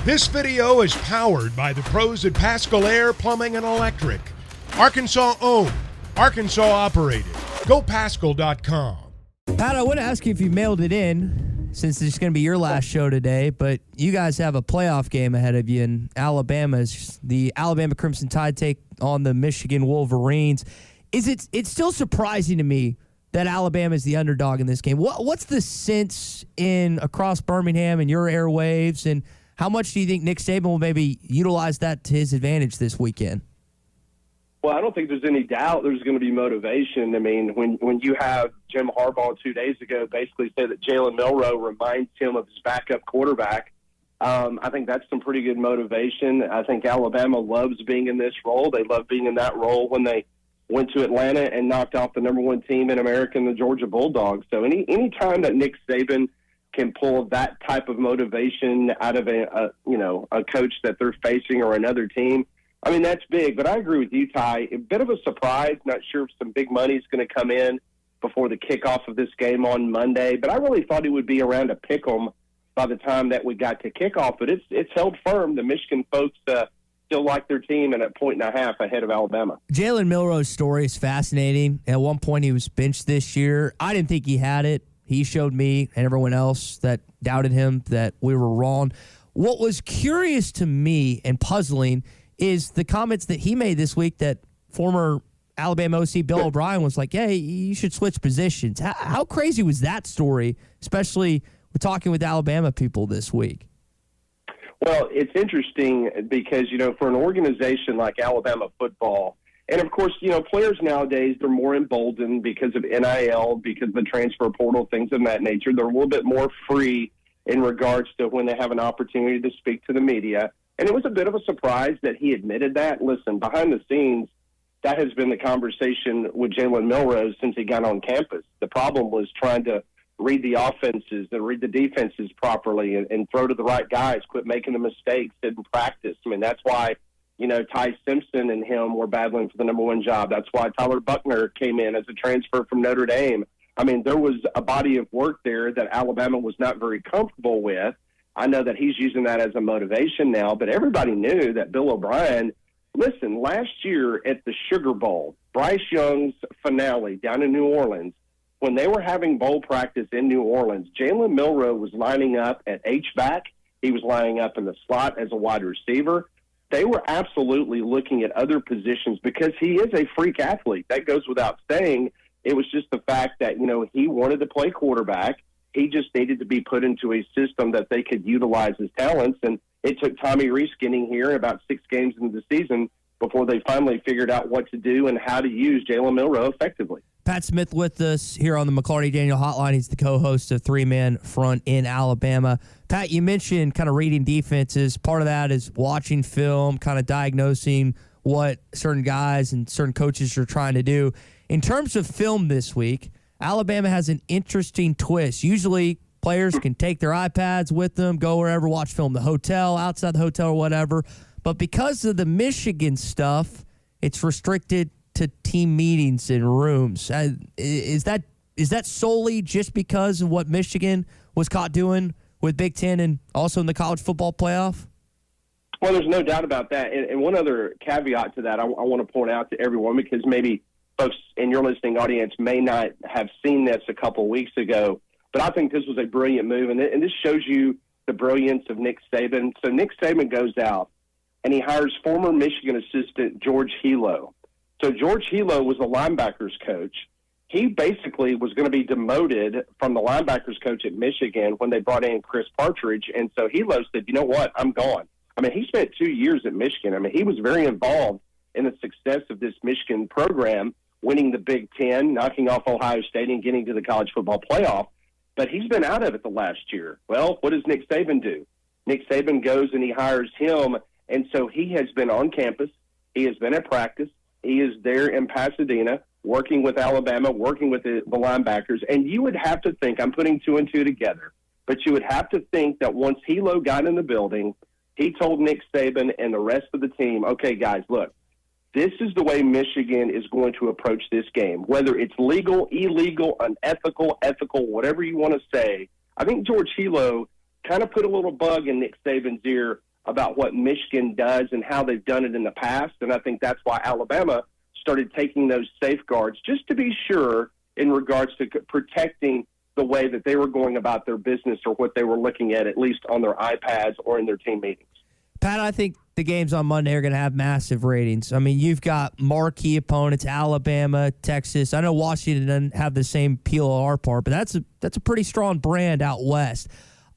This video is powered by the pros at Pascal Air Plumbing and Electric. Arkansas owned, Arkansas operated. GoPascal.com. Pat, I want to ask you if you mailed it in, since it's going to be your last show today, but you guys have a playoff game ahead of you in Alabama. The Alabama Crimson Tide take on the Michigan Wolverines. It's still surprising to me that Alabama is the underdog in this game. What's the sense across Birmingham and your airwaves, and how much do you think Nick Saban will maybe utilize that to his advantage this weekend? Well, I don't think there's any doubt there's going to be motivation. I mean, when you have Jim Harbaugh 2 days ago basically say that Jalen Milroe reminds him of his backup quarterback, I think that's some pretty good motivation. I think Alabama loves being in this role. They love being in that role when they went to Atlanta and knocked off the number one team in America, the Georgia Bulldogs. So any time that Nick Saban can pull that type of motivation out of a coach that they're facing or another team, I mean, that's big. But I agree with you, Ty. A bit of a surprise. Not sure if some big money is going to come in before the kickoff of this game on Monday. But I really thought it would be around a pick 'em by the time that we got to kickoff. But it's held firm. The Michigan folks still like their team and at 1.5 ahead of Alabama. Jalen Milroe's story is fascinating. At one point, he was benched this year. I didn't think he had it. He showed me and everyone else that doubted him that we were wrong. What was curious to me and puzzling is the comments that he made this week that former Alabama OC Bill O'Brien was like, hey, you should switch positions. How crazy was that story, especially with talking with Alabama people this week? Well, it's interesting because, for an organization like Alabama football, and, of course, players nowadays, they're more emboldened because of NIL, because of the transfer portal, things of that nature. They're a little bit more free in regards to when they have an opportunity to speak to the media. And it was a bit of a surprise that he admitted that. Listen, behind the scenes, that has been the conversation with Jalen Milroe since he got on campus. The problem was trying to read the offenses and read the defenses properly and throw to the right guys, quit making the mistakes, didn't practice. I mean, that's why Ty Simpson and him were battling for the number one job. That's why Tyler Buckner came in as a transfer from Notre Dame. I mean, there was a body of work there that Alabama was not very comfortable with. I know that he's using that as a motivation now, but everybody knew that Bill O'Brien, listen, last year at the Sugar Bowl, Bryce Young's finale down in New Orleans, when they were having bowl practice in New Orleans, Jalen Milroe was lining up at H-back. He was lining up in the slot as a wide receiver. They were absolutely looking at other positions because he is a freak athlete. That goes without saying. It was just the fact that, he wanted to play quarterback. He just needed to be put into a system that they could utilize his talents. And it took Tommy Rees getting here about 6 games into the season before they finally figured out what to do and how to use Jalen Milroe effectively. Pat Smith with us here on the McClarty Daniel Hotline. He's the co-host of Three Man Front in Alabama. Pat, you mentioned kind of reading defenses. Part of that is watching film, kind of diagnosing what certain guys and certain coaches are trying to do. In terms of film this week, Alabama has an interesting twist. Usually players can take their iPads with them, go wherever, watch film, the hotel, outside the hotel or whatever. But because of the Michigan stuff, it's restricted to team meetings in rooms. Is that solely just because of what Michigan was caught doing with Big Ten and also in the college football playoff? Well, there's no doubt about that. And one other caveat to that I want to point out to everyone, because maybe folks in your listening audience may not have seen this a couple weeks ago, but I think this was a brilliant move, and this shows you the brilliance of Nick Saban. So Nick Saban goes out, and he hires former Michigan assistant George Hilo. So George Hilo was a linebackers coach. He basically was going to be demoted from the linebackers coach at Michigan when they brought in Chris Partridge. And so Hilo said, you know what, I'm gone. I mean, he spent 2 years at Michigan. I mean, he was very involved in the success of this Michigan program, winning the Big Ten, knocking off Ohio State, and getting to the college football playoff. But he's been out of it the last year. Well, what does Nick Saban do? Nick Saban goes and he hires him, and so he has been on campus. He has been at practice. He is there in Pasadena working with Alabama, working with the linebackers. And you would have to think, I'm putting 2 and 2 together, but you would have to think that once Hilo got in the building, he told Nick Saban and the rest of the team, okay, guys, look, this is the way Michigan is going to approach this game, whether it's legal, illegal, unethical, ethical, whatever you want to say. I think George Hilo kind of put a little bug in Nick Saban's ear about what Michigan does and how they've done it in the past. And I think that's why Alabama started taking those safeguards just to be sure in regards to protecting the way that they were going about their business or what they were looking at least on their iPads or in their team meetings. Pat, I think the games on Monday are going to have massive ratings. I mean, you've got marquee opponents, Alabama, Texas. I know Washington doesn't have the same appeal on our part, but that's a pretty strong brand out west.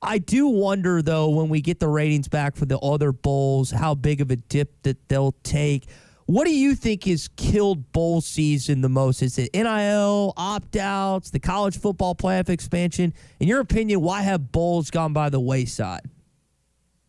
I do wonder, though, when we get the ratings back for the other bowls, how big of a dip that they'll take. What do you think has killed bowl season the most? Is it NIL, opt-outs, the college football playoff expansion? In your opinion, why have bowls gone by the wayside?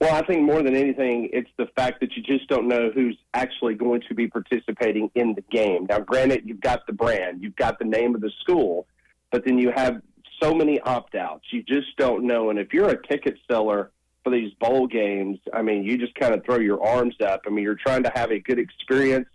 Well, I think more than anything, it's the fact that you just don't know who's actually going to be participating in the game. Now, granted, you've got the brand, you've got the name of the school, but then you have so many opt-outs. You just don't know. And if you're a ticket seller for these bowl games, I mean, you just kind of throw your arms up. I mean, you're trying to have a good experience.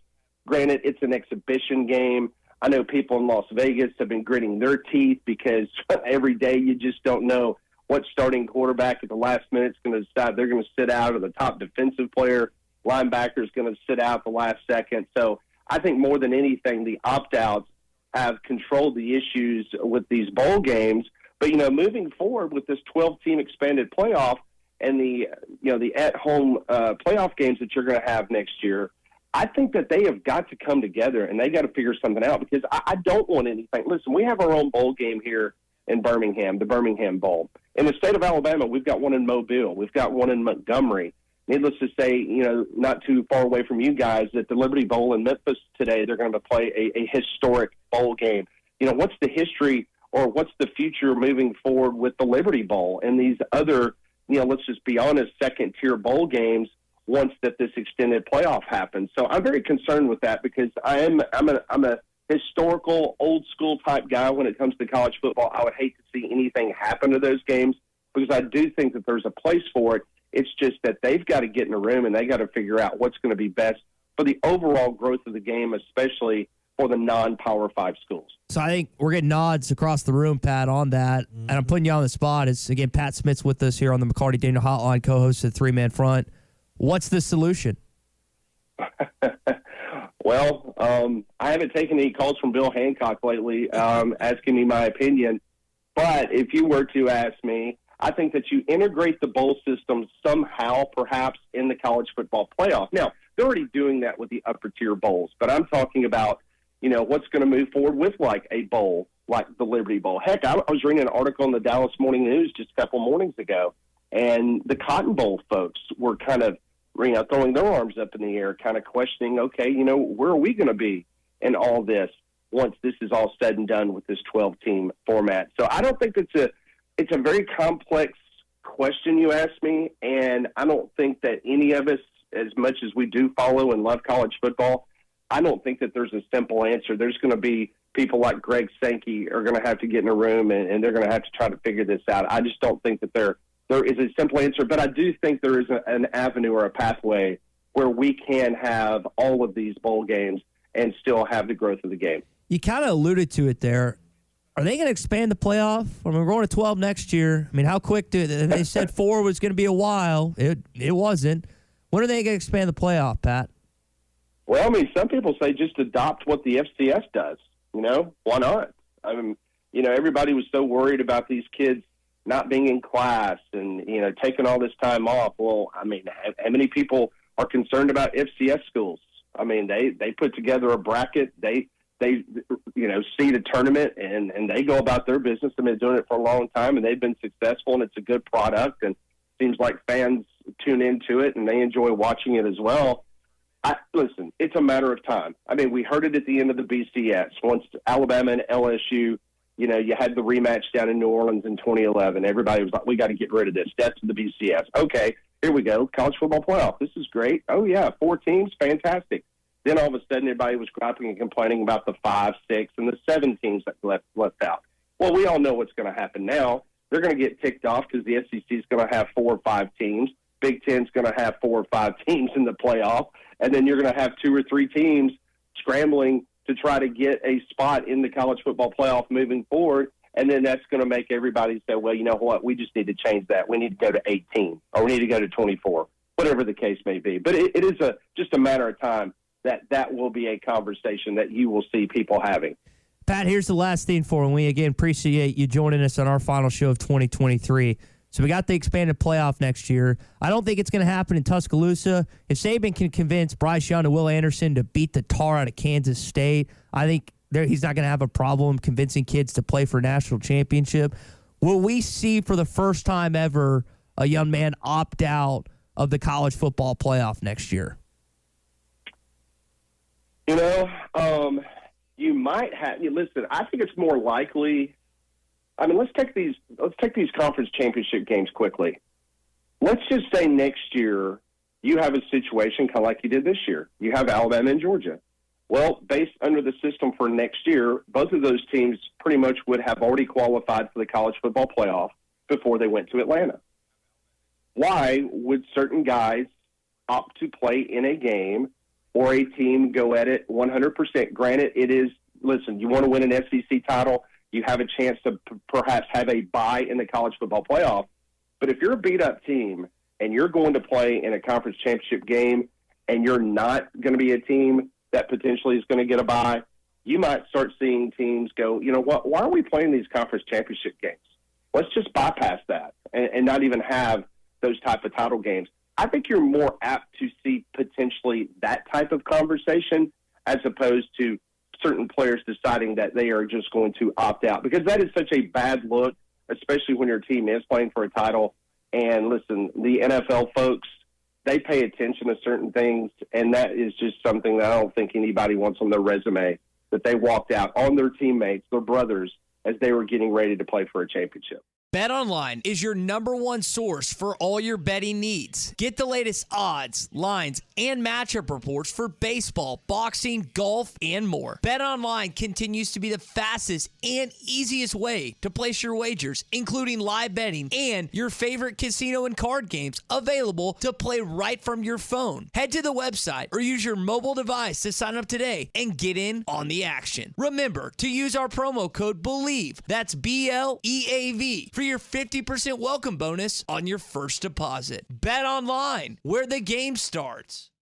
Granted, it's an exhibition game. I know people in Las Vegas have been gritting their teeth because every day you just don't know what starting quarterback at the last minute is going to decide they're going to sit out, or the top defensive player, linebacker, is going to sit out the last second. So I think more than anything, the opt-outs have controlled the issues with these bowl games. But, you know, moving forward with this 12-team expanded playoff and the at-home playoff games that you're going to have next year, I think that they have got to come together and they got to figure something out, because I don't want anything. Listen, we have our own bowl game here in Birmingham, the Birmingham Bowl. In the state of Alabama, we've got one in Mobile. We've got one in Montgomery. Needless to say, you know, not too far away from you guys, at the Liberty Bowl in Memphis today, they're going to play a historic bowl game. You know, what's the history or what's the future moving forward with the Liberty Bowl and these other, you know, let's just be honest, second-tier bowl games once that this extended playoff happens? So I'm very concerned with that, because I'm a historical, old-school type guy when it comes to college football. I would hate to see anything happen to those games, because I do think that there's a place for it. It's just that they've got to get in a room and they got to figure out what's going to be best for the overall growth of the game, especially for the non-Power 5 schools. So I think we're getting nods across the room, Pat, on that. Mm-hmm. And I'm putting you on the spot. It's, again, Pat Smith's with us here on the McCarty Daniel Hotline, co-host of the Three-Man Front. What's the solution? Well, I haven't taken any calls from Bill Hancock lately asking me my opinion. But if you were to ask me, I think that you integrate the bowl system somehow, perhaps, in the college football playoff. Now, they're already doing that with the upper-tier bowls, but I'm talking about, you know, what's going to move forward with, like, a bowl like the Liberty Bowl. Heck, I was reading an article in the Dallas Morning News just a couple mornings ago, and the Cotton Bowl folks were kind of, you know, throwing their arms up in the air, kind of questioning, okay, you know, where are we going to be in all this once this is all said and done with this 12-team format? So I don't think it's a very complex question, you ask me, and I don't think that any of us, as much as we do follow and love college football, I don't think that there's a simple answer. There's going to be people like Greg Sankey are going to have to get in a room and they're going to have to try to figure this out. I just don't think that there is a simple answer, but I do think there is an avenue or a pathway where we can have all of these bowl games and still have the growth of the game. You kind of alluded to it there. Are they going to expand the playoff? I mean, we're going to 12 next year. I mean, how quick they said 4 was going to be a while. It wasn't. When are they going to expand the playoff, Pat? Well, I mean, some people say just adopt what the FCS does. You know, why not? I mean, you know, everybody was so worried about these kids not being in class and, you know, taking all this time off. Well, I mean, how many people are concerned about FCS schools? I mean, they put together a bracket. They you know, seed a tournament, and they go about their business. They've been doing it for a long time, and they've been successful, and it's a good product, and it seems like fans tune into it, and they enjoy watching it as well. Listen, it's a matter of time. I mean, we heard it at the end of the BCS. Once Alabama and LSU, you know, you had the rematch down in New Orleans in 2011. Everybody was like, we got to get rid of this. That's the BCS. Okay, here we go. College football playoff. This is great. Oh, yeah, 4 teams. Fantastic. Then all of a sudden, everybody was griping and complaining about the 5, 6, and the 7 teams that left out. Well, we all know what's going to happen now. They're going to get ticked off because the SEC is going to have 4 or 5 teams. Big Ten's going to have 4 or 5 teams in the playoff, and then you're going to have 2 or 3 teams scrambling to try to get a spot in the college football playoff moving forward. And then that's going to make everybody say, well, you know what? We just need to change that. We need to go to 18, or we need to go to 24. whatever the case may be. But it is just a matter of time that will be a conversation that you will see people having. Pat, here's the last thing for him. We, again, appreciate you joining us on our final show of 2023. So we got the expanded playoff next year. I don't think it's going to happen in Tuscaloosa. If Saban can convince Bryce Young and Will Anderson to beat the tar out of Kansas State, I think he's not going to have a problem convincing kids to play for a national championship. Will we see for the first time ever a young man opt out of the college football playoff next year? You know, you might have. Listen, I think it's more likely. I mean, let's take these conference championship games quickly. Let's just say next year you have a situation kind of like you did this year. You have Alabama and Georgia. Well, based under the system for next year, both of those teams pretty much would have already qualified for the college football playoff before they went to Atlanta. Why would certain guys opt to play in a game or a team go at it 100%? Granted, it is, listen, you want to win an SEC title, you have a chance to perhaps have a bye in the college football playoff. But if you're a beat-up team and you're going to play in a conference championship game and you're not going to be a team that potentially is going to get a bye, you might start seeing teams go, you know what, why are we playing these conference championship games? Let's just bypass that and not even have those type of title games. I think you're more apt to see potentially that type of conversation as opposed to certain players deciding that they are just going to opt out, because that is such a bad look, especially when your team is playing for a title. And listen, the NFL folks, they pay attention to certain things, and that is just something that I don't think anybody wants on their resume, that they walked out on their teammates, their brothers, as they were getting ready to play for a championship. BetOnline is your #1 source for all your betting needs. Get the latest odds, lines, and matchup reports for baseball, boxing, golf, and more. BetOnline continues to be the fastest and easiest way to place your wagers, including live betting and your favorite casino and card games available to play right from your phone. Head to the website or use your mobile device to sign up today and get in on the action. Remember to use our promo code BELIEVE, that's BLEAV, for your 50% welcome bonus on your first deposit. Bet online, where the game starts.